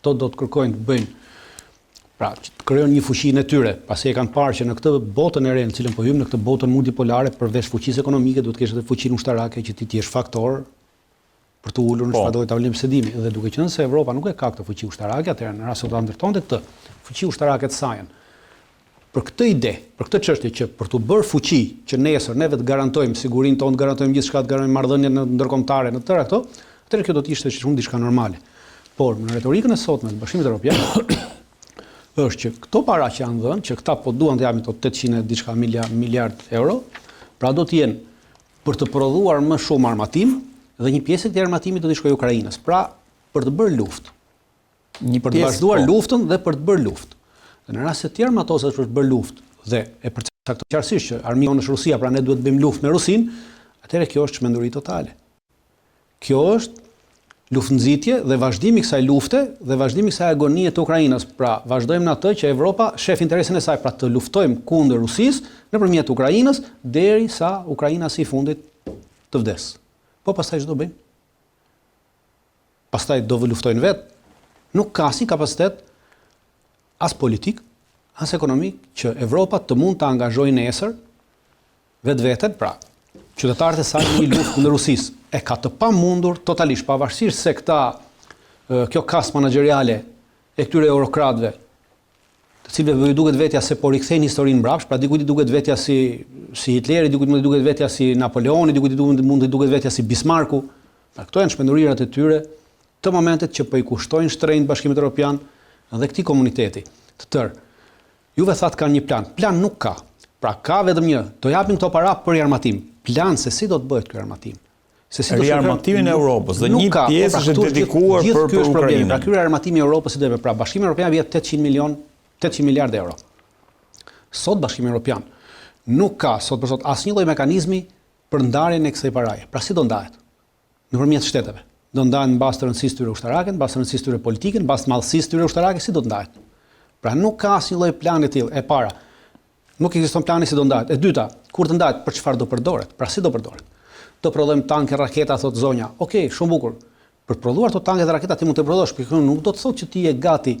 Këto do të kërkojnë të bëjnë, pra, të krijojnë një fuqinë e tyre, pasi e kanë parë që në këtë botën e re në cilën po hym, në këtë botën multipolare, përveç fuqisë ekonomike, duhet të kesh edhe fuqinë ushtarake që ti jesh faktor për të ulur në çfarëdo tavolinë bisedimi. Dhe duke qenë se Evropa nuk e ka këtë fuqi ushtarake, atëherë në rast se do ta ndërtonte këtë fuqi ushtarake të saj. Për këtë ide, për këtë çështje që për të bërë fuqi që nesër neve të garantojmë sigurinë tonë, të garantojmë gjithçka, të garantojmë marrëdhëniet ndërkombëtare në të tëra këto, atëherë kjo do të ishte shumë diçka normale. Por në retorikën e sotme të Bashkimit Evropian është që këto para që janë dhënë, që këta po duan të japin ato 800 diçka miliard euro, pra do të jenë për të prodhuar më shumë armatim dhe një pjesë e këtij armatimi do të shkojë Ukrainës. Pra, për të bërë luftë. Për të vazhduar luftën dhe për të bërë luftë. Dhe në rast se ti armatosesh për të bërë luftë dhe e përcakton qartësisht që armiku është Rusia, pra ne duhet të bëjmë luftë me Rusinë, atëherë kjo është çmenduri totale. Kjo është luftënxitje dhe vazhdimi i kësaj lufte dhe vazhdimi i kësaj agonie të Ukrainës. Pra, vazhdojmë në atë që Evropa shef interesin e saj, pra të luftojmë kundër Rusisë nëpërmjet Ukrainës derisa Ukraina si fundit të vdes. Po pastaj ç'do bëjnë? Pastaj do luftojnë vetë. Nuk ka asnjë kapacitet as politik, as ekonomik që Evropa të mund të angazhojë nesër vetveten, pra qytetarët e saj në një luftë kundër Rusisë. E ka të pamundur totalisht, pavarësisht se kjo kastë menaxheriale e këtyre eurokratëve, të cilëve i duket vetja se po rikthejnë historinë mbrapsht, pra dikujt i duket vetja si Hitleri, dikujt mund i duket vetja si Napoleoni, dikujt mund i duket vetja si Bismarcku. Pra këto janë shpendurirat e tyre të momentet që po i kushtojnë shtrenjtë Bashkimit Evropian dhe këtij komuniteti të tërë. Juve thatë kanë një plan. Plan nuk ka. Pra ka vetëm një, do japin këto para për armatim. Plan se si do të bëhet ky armatim. Riarmatimin e Europës dhe një pjesë është dedikuar për Ukrainën. Pra ky armatimi i Europës si do të pra Bashkimi Evropian vjet 800 miliardë euro. Sot Bashkimi Evropian nuk ka sot për sot asnjë lloj mekanizmi për ndarjen e kësaj paraje. Pra si do ndahet? Nëpërmjet shteteve. Do ndahen mbas të rëndësisë tyre ushtarake, mbas të rëndësisë tyre politike, mbas madhësisë tyre ushtarake, si do të ndahet? Pra nuk ka asnjë lloj plani i tillë. E para, nuk ekziston plani si do ndahet. E dyta, kur të ndahet, për çfarë do përdoret? Pra si do përdoret? Do prodhojmë tanke, raketa, thot zonja. Okej, shumë bukur. Për të prodhuar ato tanke dhe raketa ti mund të prodhosh, por kjo nuk do të thotë që ti je gati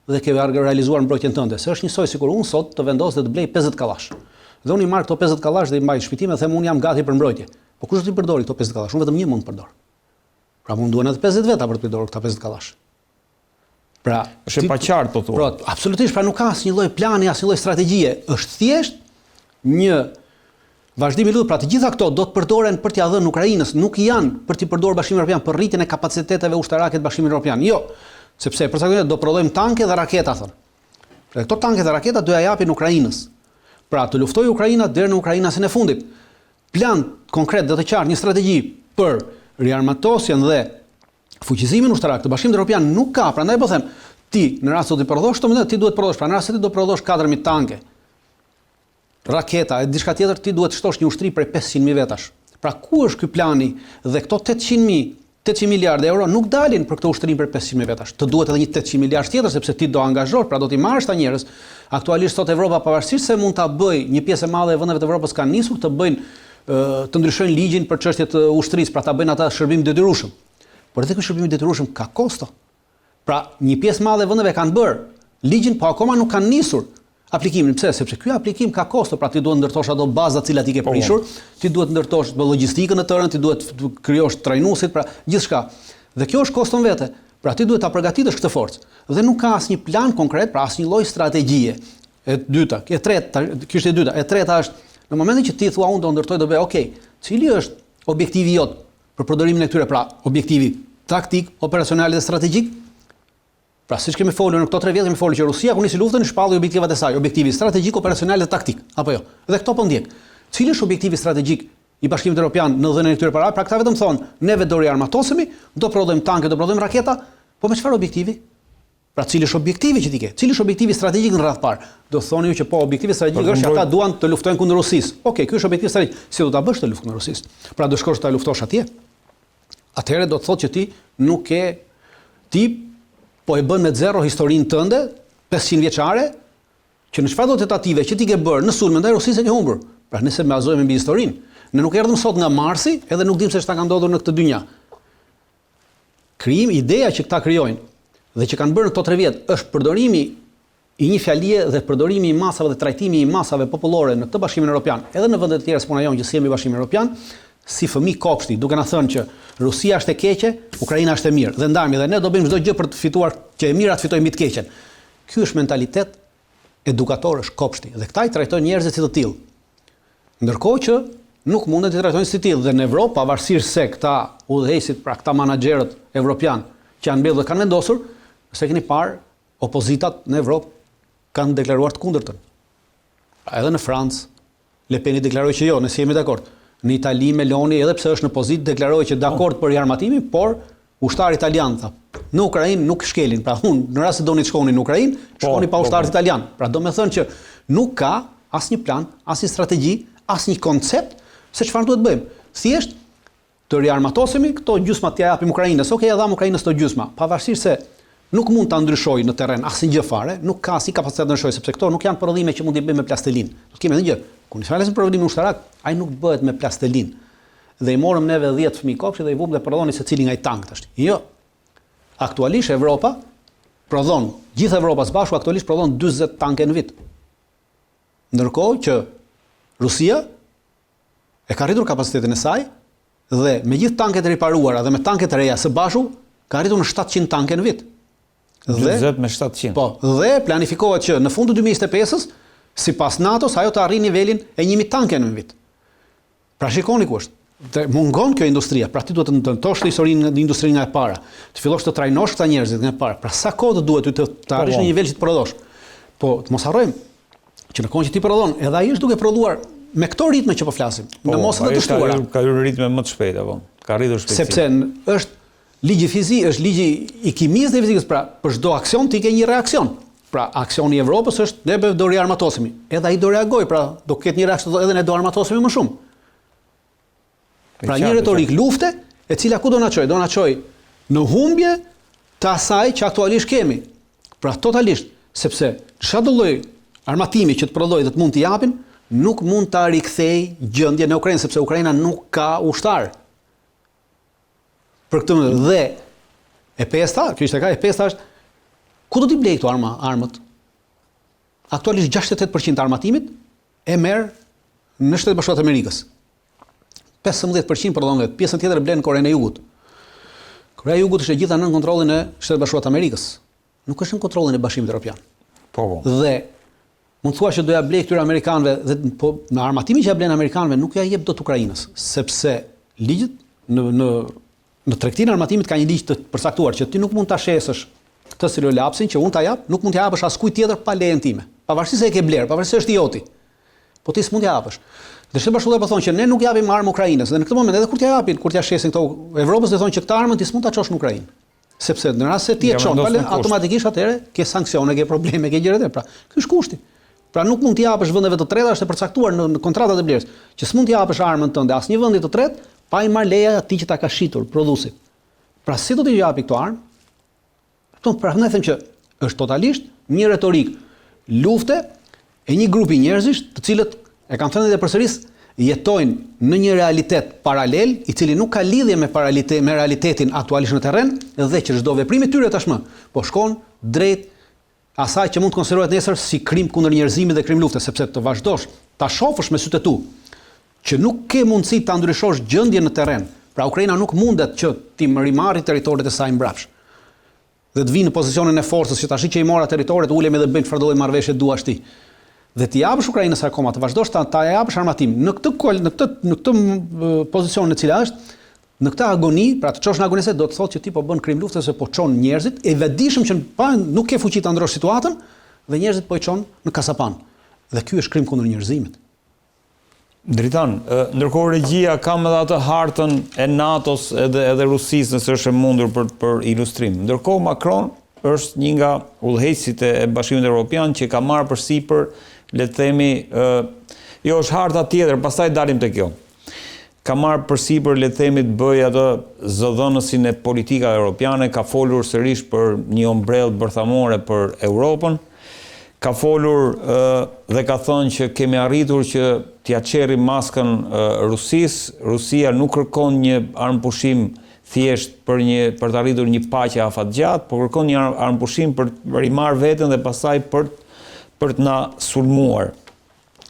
dhe ke realizuar mbrojtjen tënde. Se është njësoj sikur unë sot të vendos dhe të blej 50 kallash. Dhe unë i marr këto 50 kallash dhe i mbaj në shpitim dhe them unë jam gati për mbrojtje. Po kush do t'i përdori këto 50 kallash? Unë vetëm një mund të përdor. Pra mund duhen edhe 50 veta për të përdorur këta 50 kallash. Pra, është e paqartë po thua. Pra, absolutisht, pra nuk ka asnjë lloj plani, asnjë lloj strategjie. Është thjesht një vazhdim i lutë, pra të gjitha këto do të përdoren për t'ia dhënë Ukrainës, nuk janë për t'i përdorur Bashkimi Evropian për rritjen e kapaciteteve ushtarake të Bashkimit Evropian. Jo, sepse përsa do prodhojmë tanke dhe raketa thonë. Pra këto tanke dhe raketa do ja japin Ukrainës. Pra të luftojë Ukraina deri në Ukrainën e fundit. Plan konkret dhe të qartë, një strategji për riarmatosjen dhe fuqizimin ushtarak të Bashkimit Evropian nuk ka. Prandaj po them, ti në rast se do të prodhosh këto, ti duhet të prodhosh, pra në rast se ti do prodhosh 4000 tanke, raketa e diçka tjetër, ti duhet të shtosh një ushtri prej 500.000 vetash. Pra ku është ky plani? Dhe këto 800 miliardë euro nuk dalin për këtë ushtrim për 500.000 vetash. Të duhet edhe një 800 miliardë tjetër sepse ti do angazhosh, pra do t'i marrësh ta njerëz. Aktualisht sot Evropa pavarësisht se mund ta bëj, një pjesë e madhe e vendeve të Evropës kanë nisur të bëjnë të ndryshojnë ligjin për çështjet e ushtrisë, pra ta bëjnë ata shërbim detyrueshëm. Por edhe ky shërbim i detyrueshëm ka kosto. Pra një pjesë madhe e vendeve kanë bërë ligjin, po akoma nuk kanë nisur aplikimin. Pse? Sepse ky aplikim ka kosto, pra ti duhet ndërtosh ato baza të cilat i ke prishur, ti duhet ndërtosh logjistikën e tërën, ti duhet të krijosh trajnuesit, pra gjithçka. Dhe kjo është kosto vetë. Pra ti duhet ta përgatitësh këtë forcë. Dhe nuk ka asnjë plan konkret, pra asnjë lloj strategjie. E dyta, e treta, kjo është e dyta. E treta është në momentin që ti thua unë do ndërtoj, do bëj, okay, cili është objektivi jot për përdorimin e këtyre, pra objektivi taktik, operacional dhe strategjik? Pra siç kemi folur në këto 3 vjet kemi folur që Rusia kur nisi luftën shpalli objektivat e saj, objektivi strategjik, operacional dhe taktik, apo jo? Dhe këto po ndjek. Cili është objektivi strategjik i Bashkimit Evropian në dhënien e këtyre parave? Pra këta vetëm thonë, neve do riarmatosemi, do prodhojmë tanke, do prodhojmë raketa, po me çfarë objektivi? Pra cili është objektivi që ti ke? Cili është objektivi strategjik në radh parë? Do thoni ju që po objektivi strategjik është që ata duan të luftojnë kundër Rusisë. Okej, ky është objektivi strategjik. Si do ta bësh të luftosh kundër Rusisë? Pra do shkosh ta luftosh atje. Atëherë do të thotë që ti po e bën me zero historinë tënde 500 vjeçare, që në çfarëdo tentative që ti ke bërë në sulm ndaj Rusisë e ke humbur. Pra nëse bazojmë mbi historinë, ne nuk erdhëm sot nga Marsi, edhe nuk dim se ç'ta ka ndodhur në këtë dynja. Ideja që këta krijojnë dhe që kanë bërë në këto 3 vjet është përdorimi i një fjalie dhe përdorimi i masave dhe trajtimi i masave popullore në të Bashkimin Evropian, edhe në vende të tjera puna jonë që si jemi Bashkimi Evropian, si fëmijë kopshti, duke na thënë që Rusia është e keqe, Ukraina është e mirë, dhe ndajmë dhe ne do bëjmë çdo gjë për të fituar që e mira të fitojë mbi të keqen. Ky është mentalitet edukatorësh kopshti dhe këta i trajtojnë njerëzit si të tillë. Ndërkohë që nuk mundet të trajtojnë si të tillë dhe në Evropë, pavarësisht se këta udhëheqësit, pra këta menaxherët evropian që janë mbledhur dhe kanë vendosur, se keni parë opozitat në Evropë kanë deklaruar të kundërtën. Edhe në Francë, Le Pen deklaroi që jo, ne si jemi dakord. Në Itali, Meloni, edhe pse është në pozitë, deklaroi që dakord për riarmatimin, por ushtar italian tha. Në Ukrainë nuk shkelin. Pra unë në rast se doni të shkoni në Ukrainë, shkoni pa ushtarët italian. Pra do me thënë që nuk ka asnjë plan, asnjë strategji, asnjë koncept se çfarë duhet bëjmë. Thjesht të riarmatosemi, këto gjysma t'ia japim Ukrainës. Okej, ja dham Ukrainës këto gjysma, pavarësisht se nuk mund ta ndryshojë në terren asnjë gjë fare, nuk ka asnjë kapacitet të ndryshojë sepse këto nuk janë prodhime që mund t'i bëjmë me plastelin. Do të kemi edhe një gjë. Kur nisë fjalës për prodhimin ushtarak, ai nuk bëhet me plastelin. Dhe i morëm neve 10 fëmijë kopshti dhe i vum dhe prodhoni secili nga i tank tash. Jo. Aktualisht Evropa prodhon, gjithë Evropa së bashku aktualisht prodhon 40 tanke në vit. Ndërkohë që Rusia e ka rritur kapacitetin e saj dhe me gjithë tanket e riparuara dhe me tanket e reja së bashku ka rritur në 700 tanke në vit. 40 me 700. Po, dhe planifikohet që në fund të 2025-s, sipas NATO-s, ajo të arrijë nivelin e 1000 tanke në vit. Pra shikoni ku është. Dhe mungon kjo industria, pra ti duhet të nëntosh historinë e industrinë nga e para, të fillosh të trajnosh këta njerëzit nga e para. Pra sa kohë duhet të arrish në nivel që të prodhosh. Po, të mos harrojmë që në kohën që ti prodhon, edhe ai është duke prodhuar me këto ritme që po flasim, në mosat e të shtuara. Ka hyrë ritme më të shpejta, po. Ka rritur shpejtësi. Sepse është ligji fizik, është ligji i kimisë dhe fizikës, pra për çdo aksion ti ke një reakcion. Pra aksioni i Evropës është ne do riarmatosemi. Edhe ai do reagoj, pra do ketë një reakcion edhe ne do armatosemi më shumë. Pra një retorik lufte, e cila ku do na çojë? Do na çojë në humbje të asaj që aktualisht kemi. Pra totalisht, sepse çdo lloj armatimi që të prodhoj dhe të mund t'i japin, nuk mund ta rikthej gjendjen në Ukrainë, sepse Ukraina nuk ka ushtar. Për këtë dhe e pesta, kjo ishte ka e pesta është ku do t'i blej këto armët? Aktualisht 68% armatimit e merr në Shtetet Bashkuara të Amerikës. 15% prodhon vetë, pjesën tjetër e blen në Korenë e Jugut. Korea e Jugut është e gjitha nën kontrollin e Shtetit Bashkuar të Amerikës. Nuk është në kontrollin e Bashkimit Evropian. Po. Dhe mund thua që do ja blej këtyre amerikanëve dhe po në armatimin që ja blen amerikanëve nuk ja jep dot Ukrainës, sepse ligjet në tregtinë e armatimit ka një ligj të përcaktuar që ti nuk mund ta shesësh këtë siriolapsin që unë ta jap, nuk mund t'ja japësh askujt tjetër pa lejen time. Pavarësisht se e ke bler, pavarësisht se është i joti. Po ti s'mund t'ja japësh. Dhe Shtetet Bashkuara po thonë që ne nuk japim armë Ukrainës, dhe në këtë moment edhe kur t'ja japin, kur t'ja shesin këto Evropës, do thonë që këtë armën ti s'mund ta çosh në Ukrainë. Sepse në rast se ti e çon, automatikisht atëherë ke sanksione, ke probleme, ke gjëra të tjera. Pra, ky është kushti. Pra nuk mund t'i japësh vendeve të treta, është e përcaktuar në kontratat e blerjes, që s'mund t'i japësh armën tënde asnjë vendi të tretë pa i marrë leja atij që ta ka shitur prodhuesit. Pra si do t'i japi këto armë? Pra ne them që është totalisht një retorik lufte e një grupi njerëzish të cilët e kanë thënë edhe përsëris jetojnë në një realitet paralel i cili nuk ka lidhje me realitetin aktualisht në terren dhe që çdo veprim i tyre tashmë po shkon drejt asaj që mund të konsiderohet nesër si krim kundër njerëzimit dhe krim lufte, sepse të vazhdosh ta shohësh me sytë e tu që nuk ke mundësi ta ndryshosh gjendjen në terren. Pra Ukraina nuk mundet që ti rimarrë territoret e saj mbrapsht. Dhe të vinë në pozicionin e forcës që tash që i mora territoret, ulemi dhe bëjmë çfarë do lloj marrëveshje duash ti. Dhe ti japësh Ukrainës akoma të vazhdosh ta japësh armatim në këtë pozicion në cila është, në këtë agoni, pra të çosh në agoni se do të thotë që ti po bën krim lufte se po çon njerëzit, e vetëdijshëm që nuk ke fuqi ta ndrosh situatën dhe njerëzit po i çon në kasapan. Dhe ky është krim kundër njerëzimit. Dritan, ndërkohë regjia kam edhe atë hartën e NATO-s edhe Rusisë nëse është e mundur për ilustrim. Ndërkohë Macron është një nga udhëheqësit e Bashkimit Evropian që ka marrë përsipër, le të themi, jo është harta tjetër, pastaj dalim te kjo. Ka marrë përsipër, le të themi, të bëjë atë zëdhënësin e politika europiane, ka folur sërish për një ombrellë bërthamore për Europën. Ka folur dhe ka thënë që kemi arritur që t'ia çerrim maskën Rusisë. Rusia nuk kërkon një armëpushim thjesht për të arritur një paqe afatgjatë, por kërkon një armëpushim për i marrë veten dhe pastaj për të na sulmuar.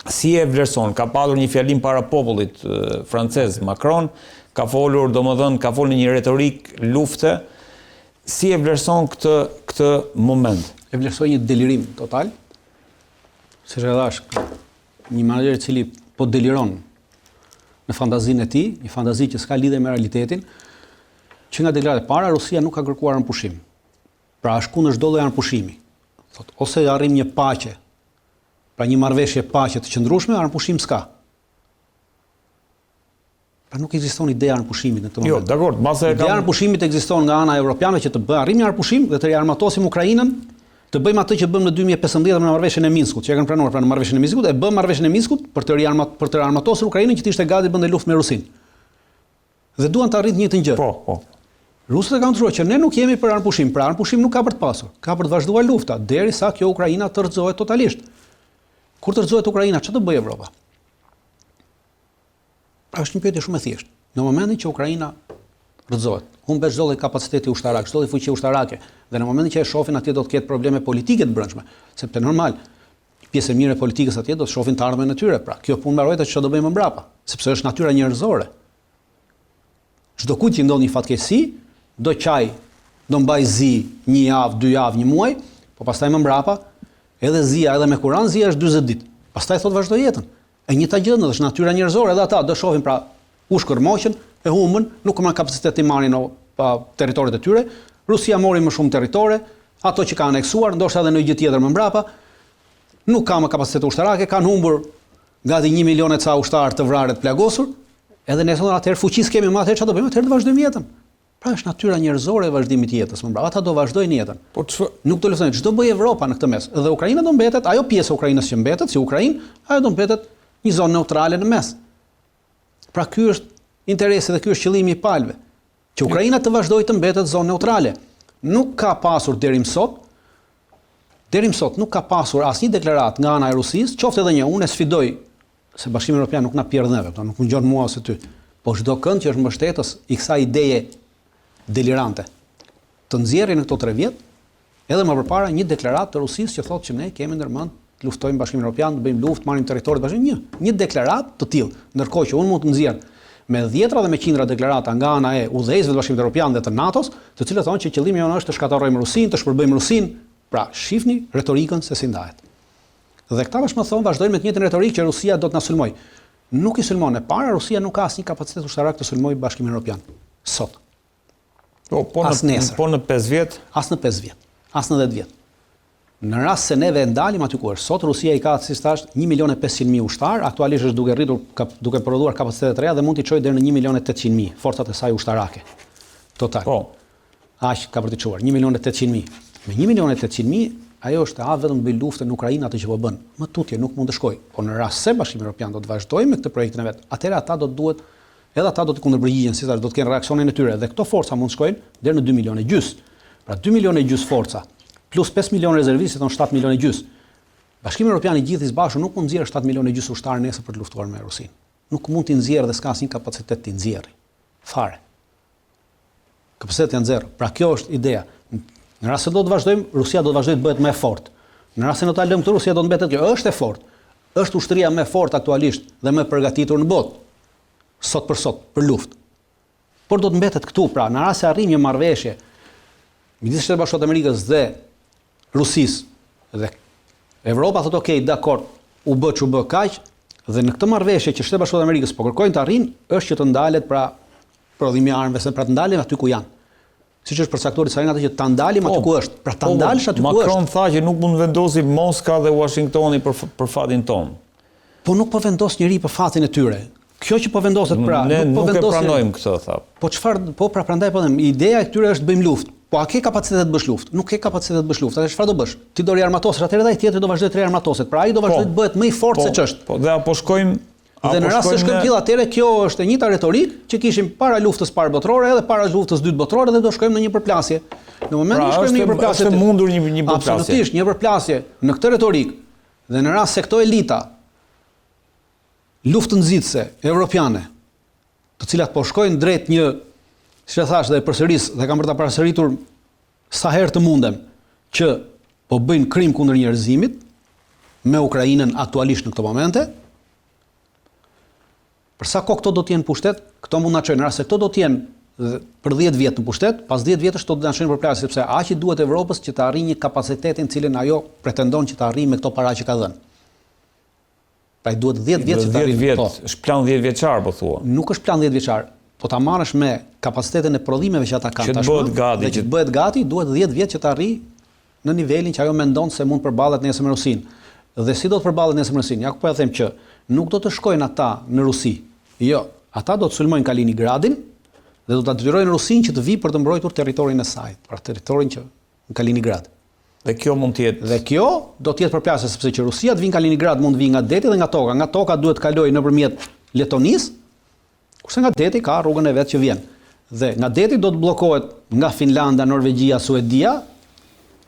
Si e vlerëson? Ka pasur një fjalim para popullit francez, Macron, ka folur, domethënë, ka folur një retorik lufte. Si e vlerëson këtë moment? E vlerësoj një delirim total, siç e thash, një menaxher i cili po deliron në fantazinë e tij, një fantazi që s'ka lidhje me realitetin, që nga deklarat e para Rusia nuk ka kërkuar armëpushim. Pra është kundër çdo lloji armëpushimi. Thot, ose arrim një paqe, pra një marrëveshje paqe të qëndrueshme, armëpushim s'ka. Pra nuk ekziston ideja e armëpushimit në këtë moment. Jo, dakor, mbase ideja e armëpushimit ekziston nga ana evropiane që të bëjë arrim një armëpushim dhe të riarmatosim Ukrainën, të bëjmë atë që bëmë në 2015 në marrëveshjen e Minskut, që e kanë pranuar pra në marrëveshjen e Minskut, e bëm marrëveshjen e Minskut për të riarmatosur Ukrainën që të ishte gati bënte luftë me Rusinë. Dhe duan të arrit një të gjë. Po. Rusët e kanë thënë që ne nuk jemi për armëpushim, pra armëpushim nuk ka për të pasur, ka për të vazhduar lufta derisa kjo Ukraina të rrëzohet totalisht. Kur të rrëzohet Ukraina, ç'do bëjë Evropa? Pra është një pyetje shumë e thjeshtë. Në momentin që Ukraina rrëzohet, humbet çdo lloj kapaciteti ushtarak, çdo lloj fuqie ushtarake, dhe në momentin që e shohin atje do të ketë probleme politike të brendshme, sepse normal pjesë e mirë e politikës atje do të shohin të ardhmen e tyre. Pra, kjo punë mbarojtë ç'do do bëjmë më mbrapa, sepse është natyra njerëzore. Çdo kujt që ndodh një fatkeqësi, do qaj, do mbaj zi një javë, 2 javë, 1 muaj, po pastaj më mbrapa, edhe zia, edhe me kuran, zia është 40 ditë. Pastaj thot vazhdo jetën. E njëjta gjë është natyra njerëzore, edhe ata do shohin pra u shkërmoqën, e humbën, nuk kanë kapacitet të marrin territoret e tyre. Rusia mori më shumë territore, ato që kanë aneksuar, ndoshta edhe në gjë tjetër më mbrapa, nuk ka më kapacitet ushtarake, kanë humbur gati 1 milion e ca ushtar të vrarë të plagosur, edhe ne thonë atëherë fuqisë kemi më atëherë çfarë do bëjmë? Atëherë do vazhdojmë jetën. Pra është natyra njerëzore e vazhdimit të jetës më mbrapa. Ata do vazhdojnë jetën. Po nuk do luftojnë, ç'do bëj Evropa në këtë mes. Dhe Ukraina do mbetet, ajo pjesë e Ukrainës që mbetet, si Ukrainë, ajo do mbetet një zonë neutrale në mes. Pra ky është interesi dhe ky është qëllimi i palëve, që Ukraina të vazhdojë të mbetet zonë neutrale. Nuk ka pasur deri më sot nuk ka pasur asnjë deklaratë nga ana e Rusisë, qoftë edhe një, unë e sfidoj se Bashkimi Evropian nuk na pierdh neve, nuk më ngjon mua ose ty. Po çdo kënd që është mbështetës i kësaj ideje delirante të nxjerrin në këto 3 vjet, edhe më përpara një deklaratë të Rusisë që thotë që ne kemi ndërmend të luftojmë Bashkimin Evropian, të bëjmë luftë, marrim territoret bashkë, një deklaratë të tillë, ndërkohë që unë mund të nxjerr me 10 dhe me 100 deklarata nga ana e udhëheqësve të Bashkimit Evropian dhe të NATO-s, të cilët thonë që qëllimi jonë është të shkatërrojmë Rusinë, të shpërbëjmë Rusinë. Pra, shihni retorikën se si ndahet. Dhe këta më thonë vazhdojnë me të njëjtën retorikë që Rusia do të na sulmojë. Nuk i sulmon. E para, Rusia nuk ka asnjë kapacitet ushtarak të sulmojë Bashkimin Evropian sot. Po në 5 vjet, as në 5 vjet, as në 10 vjet. Në rast se neve ndalim aty ku është sot, Rusia i ka si thash 1.500.000 ushtar, aktualisht është duke rritur, duke prodhuar kapacitete të reja dhe mund t'i çojë deri në 1.800.000 forcat e saj ushtarake. Total. Po. Aq ka për të çuar 1.800.000. Me 1.800.000 ajo është vetëm bëj luftë në Ukrainë atë që po bën. Më tutje nuk mund të shkojë. Po në rast se Bashkimi Evropian do të vazhdojë me këtë projektin e vet, atëherë ata do të duhet, edhe ata do të kundërpërgjigjen, si thash, do të kenë reaksionin e tyre dhe këto forca mund të shkojnë deri në 2 milionë e gjys. Pra 2 milionë e gjys forca plus 5 milionë rezervistë, thon 7 milionë e gjys. Bashkimi Evropian i gjithë i zbashur nuk mund të nxjerrë 7 milionë e gjys ushtarë nesër për të luftuar me Rusinë. Nuk mund të nxjerrë dhe s'ka asnjë kapacitet të nxjerrë. Fare. Kapaciteti janë zero. Pra kjo është ideja. Në rast se do të vazhdojmë, Rusia do të vazhdojë të bëhet më e fortë. Në rast se do ta lëmë këtë, Rusia do të mbetet kjo është e fortë. Është ushtria më e fortë aktualisht dhe më e përgatitur në botë. Sot për luftë. Por do të mbetet këtu, pra në rast se arrim një marrëveshje midis Shtetit Bashkuar të Amerikës dhe Rusisë dhe Evropa thotë okay, dakor, u bë kaq, dhe në këtë marrëveshje që Shtetit Bashkuar të Amerikës po kërkojnë të arrijnë, është që të ndalet pra prodhimi i armëve, se pra të ndalim aty ku janë. Siç është përcaktuar disa atë që ta ndalim aty ku është. Pra ta ndalësh aty ku është. Macron tha që nuk mund vendosi Moska dhe Washingtoni për fatin ton. Po nuk po vendos njëri për fatin e tyre. Kjo që po vendoset pra, nuk e pranojmë këtë, tha. Po çfarë, po pra prandaj po them, ideja e këtyre është të bëjmë luftë. Po a ke kapacitet të bësh luftë? Nuk ke kapacitet të bësh luftë. Atë çfarë do bësh? Ti do riarmatosesh, atëherë ai tjetri do vazhdojë të riarmatoset. Pra ai do vazhdojë të bëhet më i fortë se ç'është. Po dhe apo shkojmë. Dhe në rast se shkojmë tillë atëherë kjo është e njëjta retorikë që kishim para luftës parë botërore edhe para luftës dytë botërore dhe do shkojmë në një përplasje. Në momentin që shkojmë në një përplasje, është mundur një përplasje. Absolutisht, një përplasje në këtë retorikë. Dhe në rast se këto elita luftë nxitëse evropiane, të cilat po shkojnë drejt një siç e thash dhe përsëris dhe kam për ta përsëritur sa herë të mundem që po bëjnë krim kundër njerëzimit me Ukrainën aktualisht në këto momente. Për sa kohë këto do të jenë pushtet, këto mund na çojnë, nëse këto do të jenë për 10 vjet në pushtet, pas 10 vjetësh do të na çojnë për plasë, sepse aq i duhet Evropës që të arrijë një kapacitetin cilën ajo pretendon që të arrijë me këto para që ka dhënë. Pra i duhet 10 vjet që të arrijë. Është plan 10 vjeçar, po thua. Nuk është plan 10 vjeçar. Po ta marrësh me kapacitetin e prodhimeve që ata kanë tashmë, që të bëhet gati, duhet 10 vjet që të arrijë në nivelin që ajo mendon se mund përballet nesër me Rusinë. Dhe si do të përballet nesër me Rusinë? Ja ku po ja them që nuk do të shkojnë ata në Rusi. Jo, ata do të sulmojnë Kaliningradin dhe do ta detyrojnë Rusinë që të vijë për të mbrojtur territorin e saj, pra territorin që në Kaliningrad. Dhe kjo mund të jetë. Dhe kjo do të jetë përplasje sepse që Rusia të vinë në Kaliningrad mund të vijë nga deti dhe nga toka. Nga toka duhet të kalojë nëpërmjet Letonisë, kurse nga deti ka rrugën e vet që vjen. Dhe nga deti do të bllokohet nga Finlanda, Norvegjia, Suedia,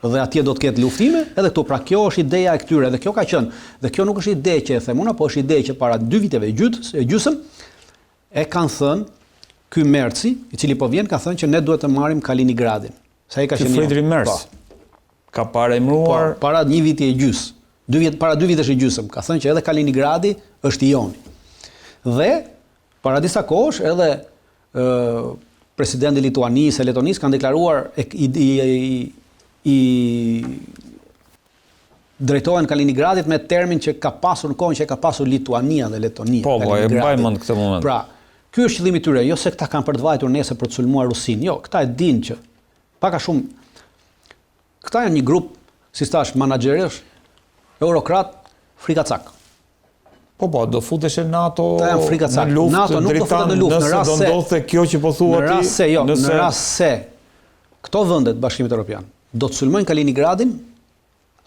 dhe atje do të ketë luftime, edhe këtu. Pra kjo është ideja e këtyre, dhe kjo ka qenë. Dhe kjo nuk është ide që e them unë, po është ide që para 2 viteve gjysmë e kanë thënë ky Merci, i cili po vjen, ka thënë që ne duhet të marrim Kaliningradin. Sa ai ka qenë Friedrich Merz. Ka paremruar para 1 viti e gjys. Para 2 vitesh e gjysmë, ka thënë që edhe Kaliningradi është i joni. Dhe para disa kohësh edhe presidenti Lituanisë e Letonisë kanë deklaruar i drejtohen Kaliningradit me termin që ka pasur në kohën që ka pasur Lituania dhe Letonia. Po, e mbajmë në këtë moment. Pra, ky është qëllimi i tyre, jo se këta kanë për të vajtur nesër për të sulmuar Rusinë. Jo, këta e dinë që pak a shumë këta janë një grup, si thash, menaxherësh, eurokrat, frikacak. Po, do futesh në NATO në luftë, NATO nuk do futet në luftë, në rast se do ndodhte kjo që po thua ti. Në rast se këto vendet Bashkimit Evropian do të sulmojnë Kaliningradin,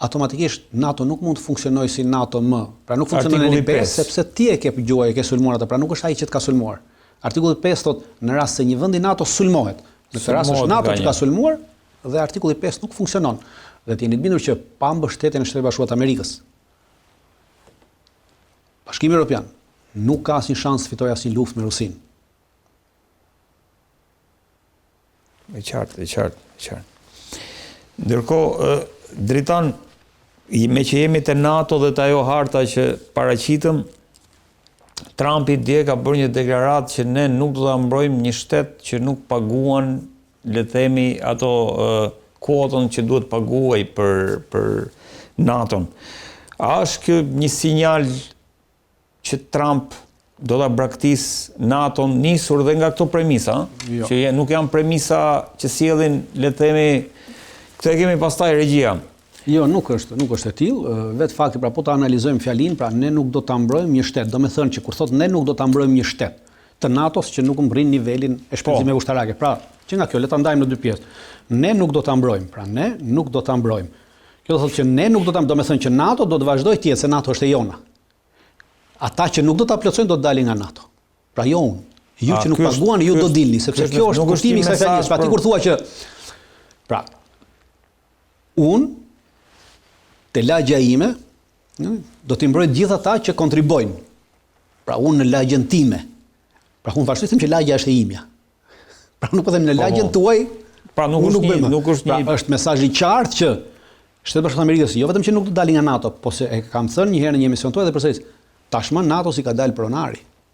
automatikisht NATO nuk mund të funksionojë si NATO më. Pra nuk funksionon në 5, sepse ti e ke gjuar, e ke sulmuar atë, pra nuk është ai që të ka sulmuar. Artikulli 5 thotë në rast se një vend i NATO sulmohet, në këtë rast është NATO që ka sulmuar dhe artikulli 5 nuk funksionon. Dhe t'jeni të bindur që pa mbështetjen e Shtetit Bashkuar të Amerikës, Bashkimi Evropian nuk ka asnjë shans të fitojë asnjë luftë me Rusinë. E qartë. Ndërkohë, Dritan, me që jemi të NATO dhe të ajo harta që paraqitëm, Trumpi dje ka bërë një deklaratë që ne nuk do ta mbrojmë një shtet që nuk paguan, le të themi, ato kuotën që duhet paguaj për NATO-n. A është kjo një sinjal që Trump do ta braktisë NATO-n nisur dhe nga këto premisa, Jo. Që nuk janë premisa që sjellin, le të themi, këtë e kemi pastaj regjia. Jo, nuk është e tillë. Vetë fakti, pra po ta analizojmë fjalinë, pra ne nuk do ta mbrojmë një shtet. Do me thënë që kur thotë ne nuk do ta mbrojmë një shtet të NATO-s që nuk mbrin nivelin e shpenzimeve ushtarake. Pra, që nga kjo le ta ndajmë në 2 pjesë. Ne nuk do ta mbrojmë, pra ne nuk do ta mbrojmë. Kjo do thotë që ne nuk do ta, do me thënë që NATO do të vazhdojë të jetë se NATO është e jona. Ata që nuk do ta plotësojnë do të dalin nga NATO. Pra jo unë. Ju që nuk paguani, ju do dilni, sepse kjo është kuptimi i kësaj fjalës. Pra ti kur thua që pra unë te lagja ime do t'i mbroj gjithë ata që kontribojnë. Pra unë në lagjen time. Pra unë vazhdoj të them që lagja është e imja. Pra nuk po them në lagjen tuaj. Pra nuk është një është mesazh i qartë që Shtetet Bashkuara të Amerikës jo vetëm që nuk do dalin nga NATO, po se e kam thënë një herë në një emision tuaj dhe përsëris, tashmë NATO si ka dalë pronari.